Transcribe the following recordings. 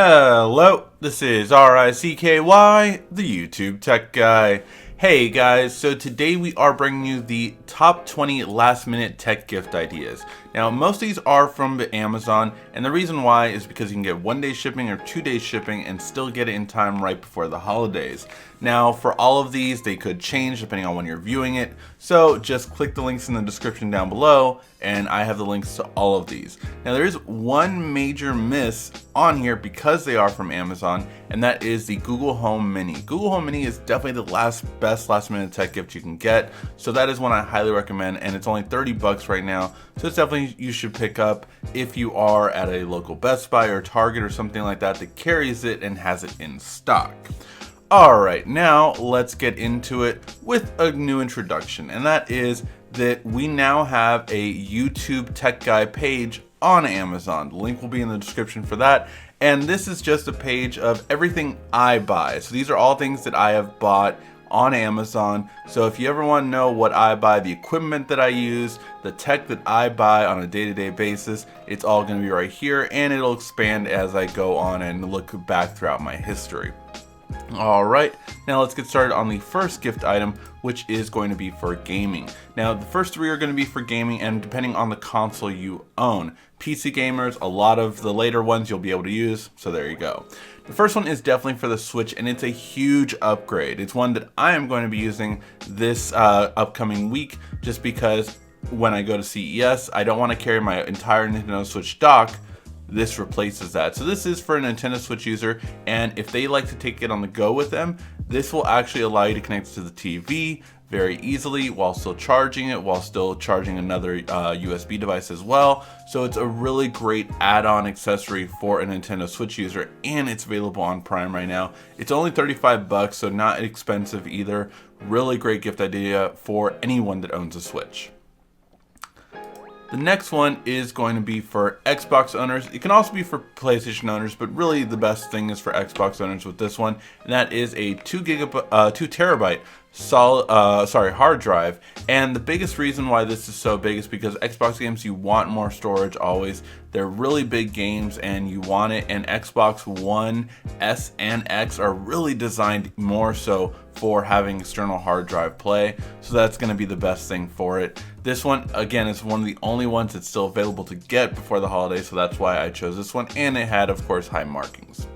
Hello, this is RICKY, the YouTube Tech Guy. Hey guys, so today we are bringing you the top 20 last minute tech gift ideas. Now, most of these are from Amazon, and the reason why is because you can get 1-day shipping or 2-day shipping and still get it in time right before the holidays. Now, for all of these, they could change depending on when you're viewing it, so just click the links in the description down below, and I have the links to all of these. Now, there is one major miss on here because they are from Amazon, and that is the Google Home Mini. Google Home Mini is definitely the best last minute tech gift you can get, so that is one I highly recommend, and it's only 30 bucks right now, so it's definitely you should pick up if you are at a local Best Buy or Target or something like that that carries it and has it in stock. Alright, now let's get into it with a new introduction, and that is that we now have a YouTube Tech Guy page on Amazon. The link will be in the description for that, and this is just a page of everything I buy. So these are all things that I have bought on Amazon. So if you ever want to know what I buy, the equipment that I use, the tech that I buy on a day-to-day basis, it's all going to be right here, and it'll expand as I go on and look back throughout my history. Alright, now let's get started on the first gift item, which is going to be for gaming. Now, the first three are going to be for gaming, and depending on the console you own. PC gamers, a lot of the later ones you'll be able to use, so there you go. The first one is definitely for the Switch, and it's a huge upgrade. It's one that I am going to be using this upcoming week, just because when I go to CES, I don't want to carry my entire Nintendo Switch dock. This replaces that. So this is for a Nintendo Switch user, and if they like to take it on the go with them, this will actually allow you to connect it to the TV very easily while still charging it, while still charging another USB device as well. So it's a really great add-on accessory for a Nintendo Switch user, and it's available on Prime right now. It's only 35 bucks, so not expensive either. Really great gift idea for anyone that owns a Switch. The next one is going to be for Xbox owners. It can also be for PlayStation owners, but really the best thing is for Xbox owners with this one, and that is a 2 terabyte hard drive. And the biggest reason why this is so big is because Xbox games, you want more storage always. They're really big games and you want it, and Xbox One S and X are really designed more so for having external hard drive play, so that's going to be the best thing for it. This one, again, is one of the only ones that's still available to get before the holidays, so that's why I chose this one, and it had, of course, high markings.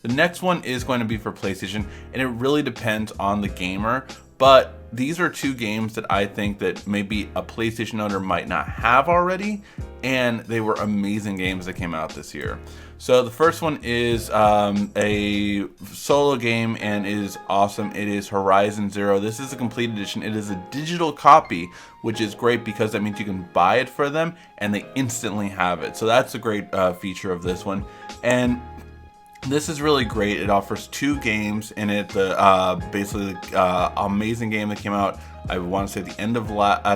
The next one is going to be for PlayStation, and it really depends on the gamer, but these are two games that I think that maybe a PlayStation owner might not have already, and they were amazing games that came out this year. So the first one is a solo game, and it is awesome. It is Horizon Zero. This is a complete edition. It is a digital copy, which is great because that means you can buy it for them and they instantly have it. So that's a great feature of this one. And this is really great. It offers 2 games in it. Basically the amazing game that came out, I want to say at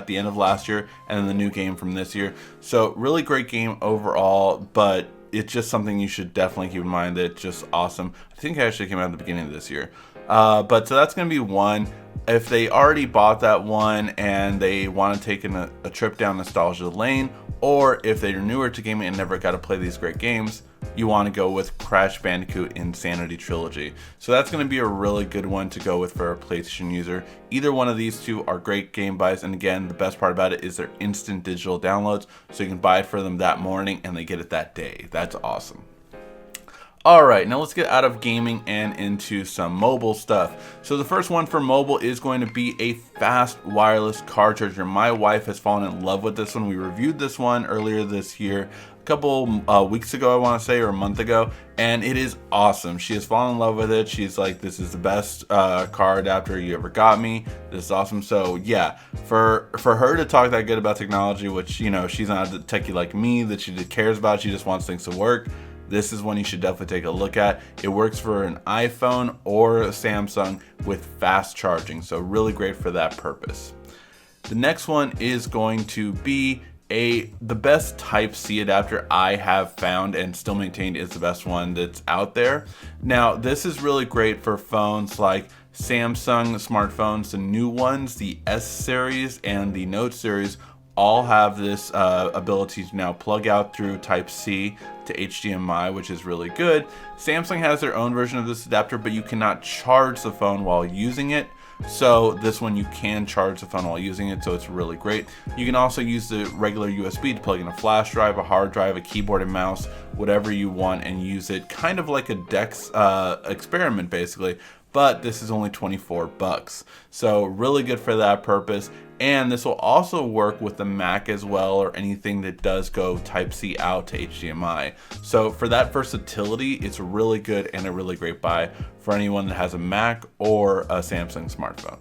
the end of last year, and then the new game from this year. So really great game overall, but it's just something you should definitely keep in mind that it's just awesome. I think it actually came out at the beginning of this year. But so that's going to be one. If they already bought that one and they want to take a trip down nostalgia lane, or if they're newer to gaming and never got to play these great games, you want to go with Crash Bandicoot Insanity Trilogy. So that's going to be a really good one to go with for a PlayStation user. Either one of these two are great game buys, and again, the best part about it is they're instant digital downloads, so you can buy it for them that morning and they get it that day. That's awesome. Alright, now let's get out of gaming and into some mobile stuff. So the first one for mobile is going to be a fast wireless car charger. My wife has fallen in love with this one. We reviewed this one earlier this year, a couple weeks ago, I want to say, or a month ago, and it is awesome. She has fallen in love with it. She's like, this is the best car adapter you ever got me. This is awesome. So yeah, for her to talk that good about technology, which, you know, she's not a techie like me that she cares about, she just wants things to work. This is one you should definitely take a look at. It works for an iPhone or a Samsung with fast charging, so really great for that purpose. The next one is going to be the best Type-C adapter I have found and still maintained is the best one that's out there. Now, this is really great for phones like Samsung smartphones, the new ones, the S series and the Note series, all have this ability to now plug out through Type-C to HDMI, which is really good. Samsung has their own version of this adapter, but you cannot charge the phone while using it. So this one you can charge the phone while using it, so it's really great. You can also use the regular USB to plug in a flash drive, a hard drive, a keyboard and mouse, whatever you want, and use it kind of like a DeX experiment basically. But this is only 24 bucks. So really good for that purpose. And this will also work with the Mac as well, or anything that does go Type-C out to HDMI. So for that versatility, it's really good and a really great buy for anyone that has a Mac or a Samsung smartphone.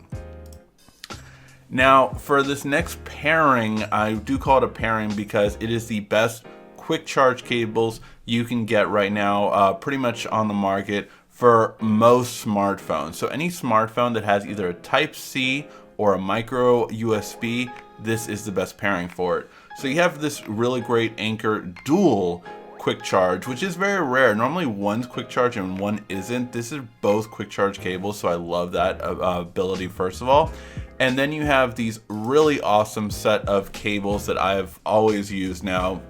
Now for this next pairing, I do call it a pairing because it is the best quick charge cables you can get right now, pretty much on the market for most smartphones. So any smartphone that has either a Type-C or a micro USB, this is the best pairing for it. So you have this really great Anker dual quick charge, which is very rare. Normally one's quick charge and one isn't. This is both quick charge cables, so I love that ability first of all. And then you have these really awesome set of cables that I've always used now.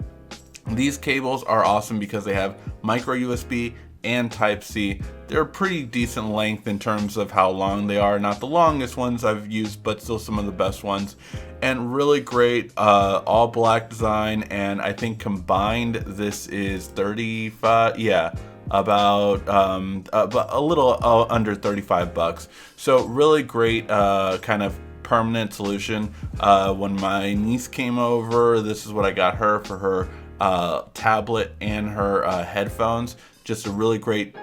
These cables are awesome because they have micro USB and Type-C. They're a pretty decent length in terms of how long they are. Not the longest ones I've used, but still some of the best ones. And really great all black design, and I think combined this is 35, yeah, about a little under 35 bucks. So really great kind of permanent solution. When my niece came over, this is what I got her for her tablet and her headphones. Just a really great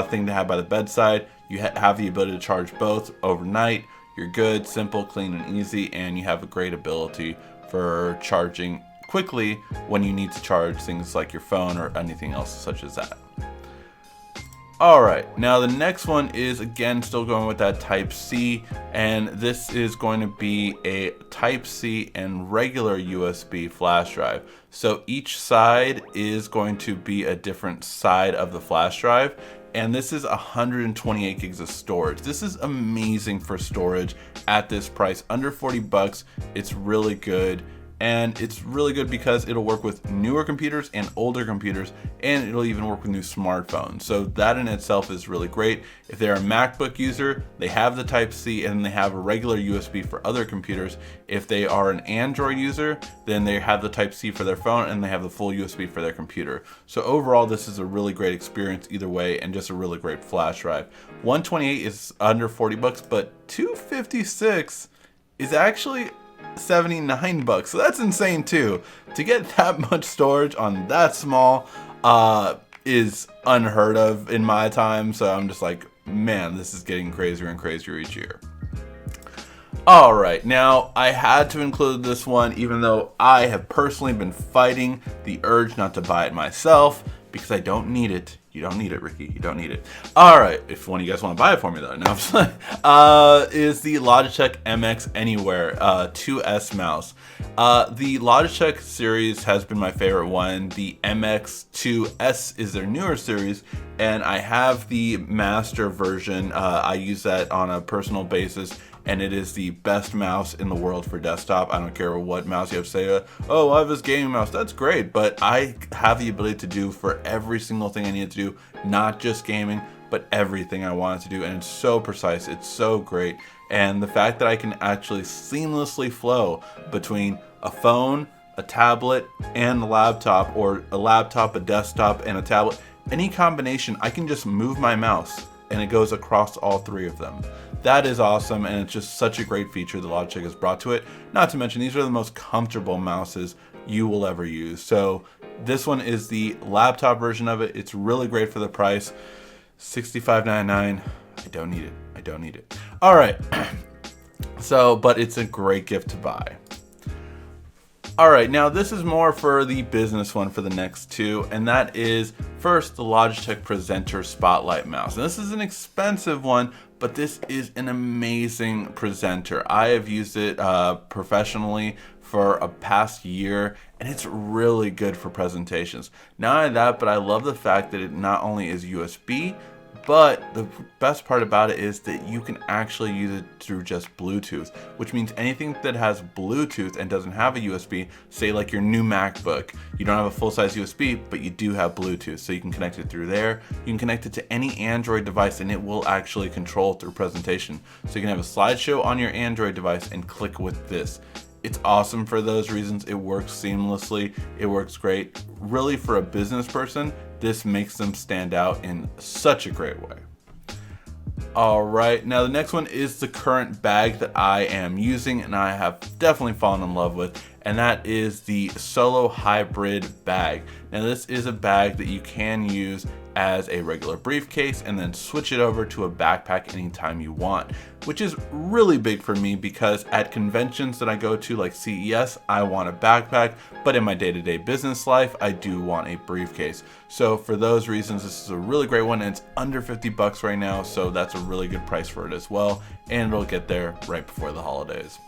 thing to have by the bedside. You have the ability to charge both overnight. You're good, simple, clean, and easy, and you have a great ability for charging quickly when you need to charge things like your phone or anything else such as that. Alright, now the next one is again still going with that Type-C, and this is going to be a Type-C and regular USB flash drive. So each side is going to be a different side of the flash drive, and this is 128 gigs of storage. This is amazing for storage at this price, under 40 bucks. It's really good. And it's really good because it'll work with newer computers and older computers, and it'll even work with new smartphones. So that in itself is really great. If they're a MacBook user, they have the Type-C and they have a regular USB for other computers. If they are an Android user, then they have the Type-C for their phone and they have the full USB for their computer. So overall, this is a really great experience either way, and just a really great flash drive. 128 is under 40 bucks, but 256 is actually 79 bucks. So that's insane too. To get that much storage on that small is unheard of in my time. So I'm just like, man, this is getting crazier and crazier each year. Alright, now I had to include this one even though I have personally been fighting the urge not to buy it myself because I don't need it. You don't need it, Ricky. You don't need it. Alright, if one of you guys want to buy it for me though, no, I'm just like, is the Logitech MX Anywhere 2S mouse. The Logitech series has been my favorite one. The MX2S is their newer series, and I have the master version. I use that on a personal basis, and it is the best mouse in the world for desktop. I don't care what mouse you have to say, oh, I have this gaming mouse. That's great, but I have the ability to do for every single thing I need to do, not just gaming, but everything I want to do, and it's so precise, it's so great. And the fact that I can actually seamlessly flow between a phone, a tablet, and a laptop, or a laptop, a desktop, and a tablet, any combination, I can just move my mouse and it goes across all three of them. That is awesome, and it's just such a great feature that Logitech has brought to it. Not to mention, these are the most comfortable mouses you will ever use. So this one is the laptop version of it. It's really great for the price. $65.99. I don't need it. I don't need it. All right. So, but it's a great gift to buy. All right, now this is more for the business one for the next two, and that is first the Logitech Presenter Spotlight mouse. And this is an expensive one, but this is an amazing presenter. I have used it professionally for a past year, and it's really good for presentations. Not only that, but I love the fact that it not only is USB, But the best part about it is that you can actually use it through just Bluetooth, which means anything that has Bluetooth and doesn't have a USB, say like your new MacBook, you don't have a full-size USB, but you do have Bluetooth, so you can connect it through there. You can connect it to any Android device and it will actually control through presentation. So you can have a slideshow on your Android device and click with this. It's awesome for those reasons. It works seamlessly. It works great. Really, for a business person, this makes them stand out in such a great way. All right, now the next one is the current bag that I am using and I have definitely fallen in love with, and that is the Solo Hybrid bag. Now this is a bag that you can use as a regular briefcase and then switch it over to a backpack anytime you want, which is really big for me because at conventions that I go to like CES, I want a backpack, but in my day-to-day business life, I do want a briefcase. So for those reasons, this is a really great one, and it's under 50 bucks right now, so that's a really good price for it as well, and it'll get there right before the holidays.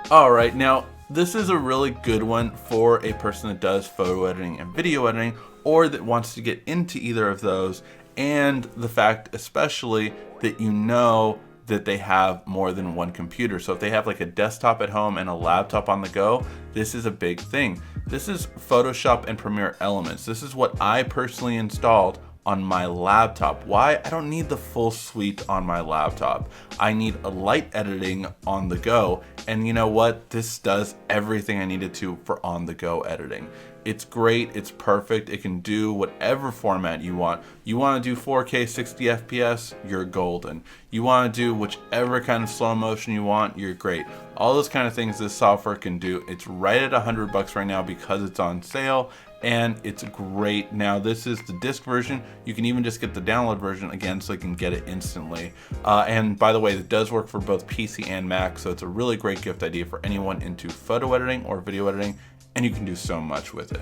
All right, now this is a really good one for a person that does photo editing and video editing, or that wants to get into either of those, and the fact especially that you know that they have more than one computer. So if they have like a desktop at home and a laptop on the go, this is a big thing. This is Photoshop and Premiere Elements. This is what I personally installed on my laptop. Why? I don't need the full suite on my laptop. I need a light editing on the go, and you know what? This does everything I needed to for on the go editing. It's great, it's perfect, it can do whatever format you want. You want to do 4K 60 FPS, you're golden. You want to do whichever kind of slow motion you want, you're great. All those kind of things this software can do. It's right at 100 bucks right now because it's on sale, and it's great. Now this is the disc version. You can even just get the download version again so you can get it instantly. And by the way, it does work for both PC and Mac, so it's a really great gift idea for anyone into photo editing or video editing, and you can do so much with it.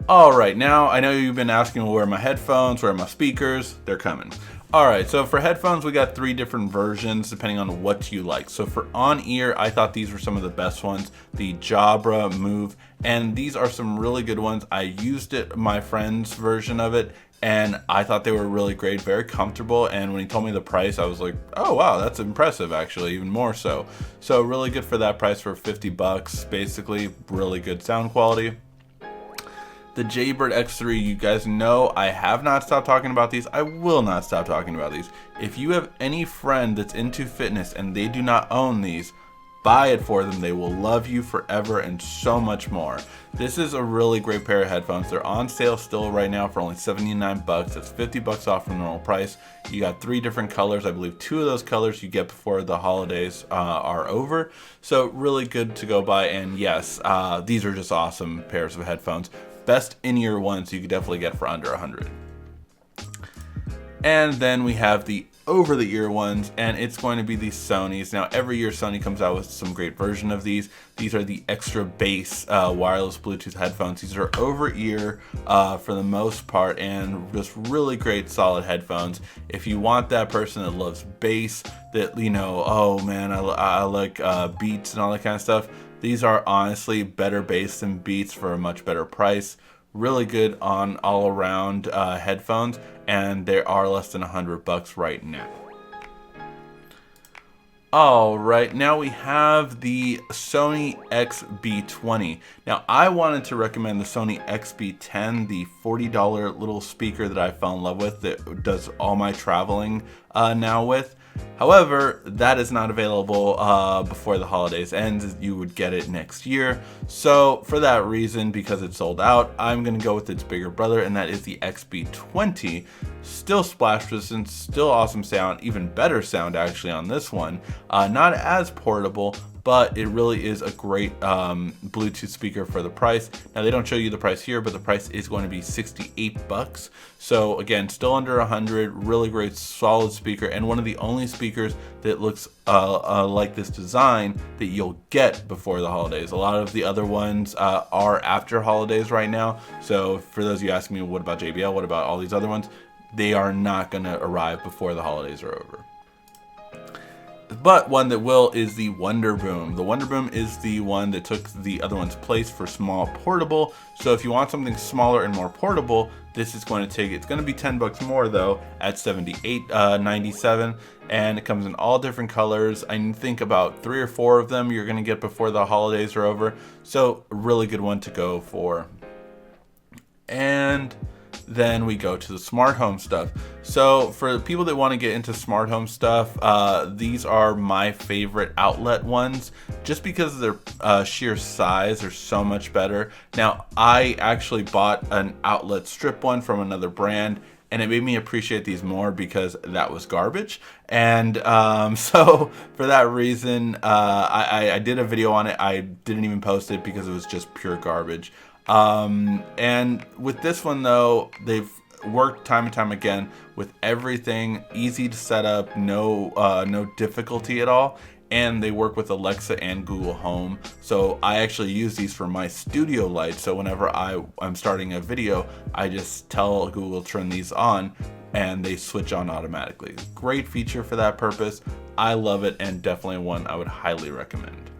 All right, now I know you've been asking, well, where are my headphones, where are my speakers? They're coming. All right, so for headphones, we got 3 different versions depending on what you like. So for on-ear, I thought these were some of the best ones, the Jabra Move, and these are some really good ones. I used it, my friend's version of it, and I thought they were really great, very comfortable, and when he told me the price, I was like, oh wow, that's impressive actually, even more so. So really good for that price for 50 bucks, basically, really good sound quality. The Jaybird X3, you guys know I have not stopped talking about these. I will not stop talking about these. If you have any friend that's into fitness and they do not own these, buy it for them. They will love you forever and so much more. This is a really great pair of headphones. They're on sale still right now for only 79 bucks. That's 50 bucks off from normal price. You got 3 different colors. I believe 2 of those colors you get before the holidays are over. So really good to go buy. And yes, these are just awesome pairs of headphones. Best in-ear ones you could definitely get for under 100. And then we have the over-the-ear ones, and it's going to be the Sonys. Now, every year Sony comes out with some great version of these. These are the extra bass wireless Bluetooth headphones. These are over-ear for the most part, and just really great, solid headphones. If you want that person that loves bass, that, you know, oh man, I like beats and all that kind of stuff, these are honestly better bass than Beats for a much better price. Really good on all around headphones, and they are less than 100 bucks right now. All right, now we have the Sony XB20. Now I wanted to recommend the Sony XB10, the $40 little speaker that I fell in love with that does all my traveling now with. However, that is not available before the holidays end. You would get it next year. So for that reason, because it's sold out, I'm going to go with its bigger brother, and that is the XB20. Still splash resistant, still awesome sound, even better sound actually on this one. Not as portable, but it really is a great Bluetooth speaker for the price. Now they don't show you the price here, but the price is going to be 68 bucks. So again, still under 100, really great solid speaker, and one of the only speakers that looks like this design that you'll get before the holidays. A lot of the other ones are after holidays right now. So for those of you asking me, what about JBL? What about all these other ones? They are not gonna arrive before the holidays are over. But one that will is the Wonder Boom. The Wonder Boom is the one that took the other one's place for small portable. So if you want something smaller and more portable, this is going to take, it's going to be $10 more though at $78.97, and it comes in all different colors. I think about 3 or 4 of them you're going to get before the holidays are over. So a really good one to go for. And then we go to the smart home stuff. So for people that want to get into smart home stuff, these are my favorite outlet ones, just because of their sheer size. They're so much better. Now, I actually bought an outlet strip one from another brand, and it made me appreciate these more because that was garbage. And so for that reason, I did a video on it. I didn't even post it because it was just pure garbage. And with this one though, they've worked time and time again with everything, easy to set up, no difficulty at all. And they work with Alexa and Google Home. So I actually use these for my studio lights. So whenever I'm starting a video, I just tell Google turn these on and they switch on automatically. Great feature for that purpose. I love it, and definitely one I would highly recommend.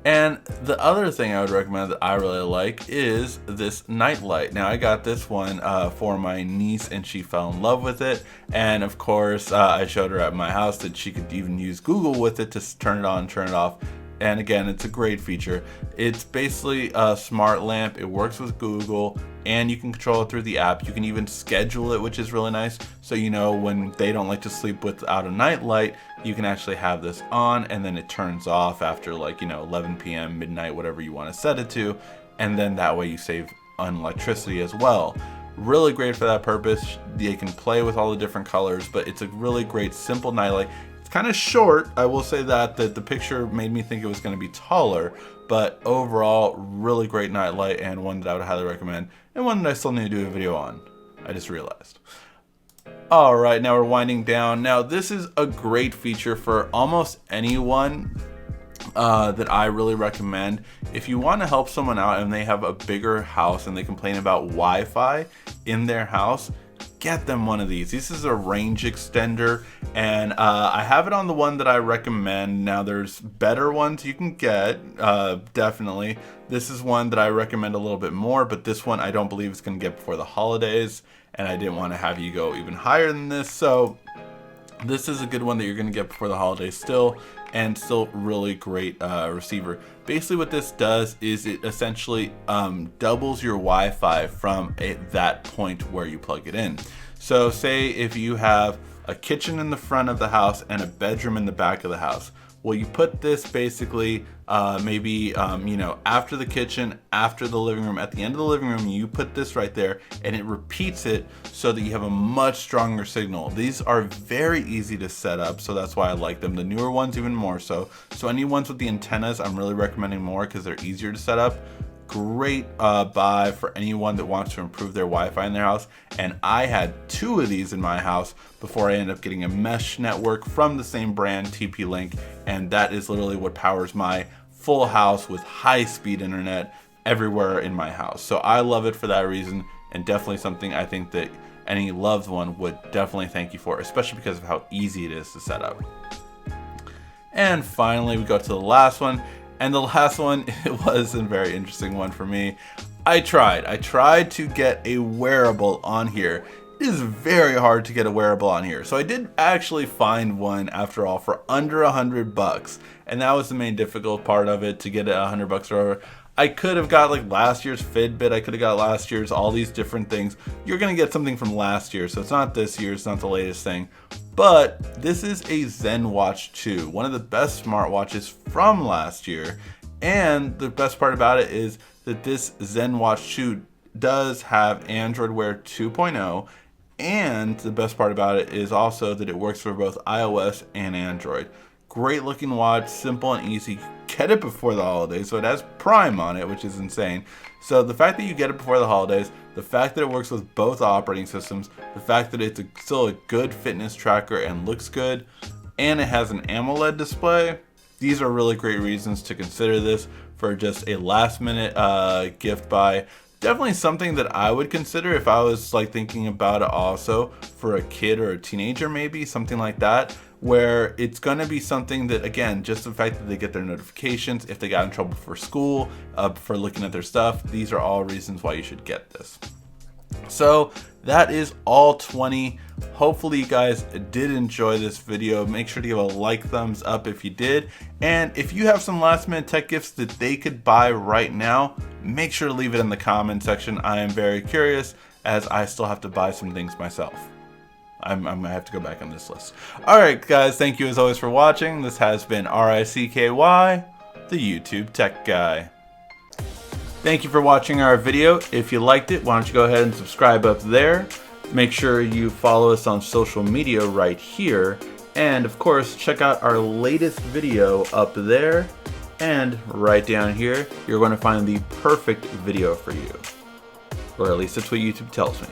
And the other thing I would recommend that I really like is this night light. Now I got this one for my niece, and she fell in love with it. And of course, I showed her at my house that she could even use Google with it to turn it on, turn it off. And again, it's a great feature. It's basically a smart lamp. It works with Google, and you can control it through the app. You can even schedule it, which is really nice. So you know when they don't like to sleep without a night light, you can actually have this on, and then it turns off after 11 p.m., midnight, whatever you want to set it to. And then that way you save on electricity as well. Really great for that purpose. They can play with all the different colors, but it's a really great simple nightlight. Kind of short, I will say that the picture made me think it was going to be taller, but overall really great nightlight, and one that I would highly recommend, and one that I still need to do a video on. I just realized. Alright, now we're winding down. Now this is a great feature for almost anyone that I really recommend. If you want to help someone out and they have a bigger house and they complain about Wi-Fi in their house, get them one of these. This is a range extender, and I have it on the one that I recommend. Now there's better ones you can get, definitely. This is one that I recommend a little bit more, but this one I don't believe is going to get before the holidays, and I didn't want to have you go even higher than this. So this is a good one that you're going to get before the holidays still, and still really great receiver. Basically what this does is it essentially doubles your Wi-Fi from that point where you plug it in. So say if you have a kitchen in the front of the house and a bedroom in the back of the house. Well, you put this basically maybe after the kitchen, after the living room, at the end of the living room, you put this right there, and it repeats it so that you have a much stronger signal. These are very easy to set up, so that's why I like them. The newer ones even more so. So any ones with the antennas, I'm really recommending more because they're easier to set up. Great buy for anyone that wants to improve their Wi-Fi in their house. And I had 2 of these in my house before I ended up getting a mesh network from the same brand, TP-Link, and that is literally what powers my full house with high-speed internet everywhere in my house. So I love it for that reason, and definitely something I think that any loved one would definitely thank you for, especially because of how easy it is to set up. And finally, we go to the last one. And the last one, it was a very interesting one for me. I tried to get a wearable on here. It is very hard to get a wearable on here. So I did actually find one after all for under $100. And that was the main difficult part of it, to get it $100 or over. I could have got like last year's Fitbit. I could have got last year's, all these different things. You're going to get something from last year. So it's not this year. It's not the latest thing. But this is a Zen Watch 2, one of the best smartwatches from last year. And the best part about it is that this Zen Watch 2 does have Android Wear 2.0. And the best part about it is also that it works for both iOS and Android. Great looking watch, simple and easy. Get it before the holidays, so it has Prime on it, which is insane. So the fact that you get it before the holidays, the fact that it works with both operating systems, the fact that it's still a good fitness tracker and looks good, and it has an AMOLED display, these are really great reasons to consider this for just a last minute gift buy. Definitely something that I would consider if I was like thinking about it also for a kid or a teenager, maybe something like that. where it's going to be something that, again, just the fact that they get their notifications, if they got in trouble for school, for looking at their stuff, these are all reasons why you should get this. So that is all 20. Hopefully you guys did enjoy this video. Make sure to give a like, thumbs up if you did. And if you have some last minute tech gifts that they could buy right now, make sure to leave it in the comment section. I am very curious, as I still have to buy some things myself. I'm gonna have to go back on this list. Alright guys, thank you as always for watching. This has been RICKY, the YouTube Tech Guy. Thank you for watching our video. If you liked it, why don't you go ahead and subscribe up there. Make sure you follow us on social media right here. And of course, check out our latest video up there. And right down here, you're going to find the perfect video for you. Or at least that's what YouTube tells me.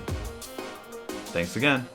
Thanks again.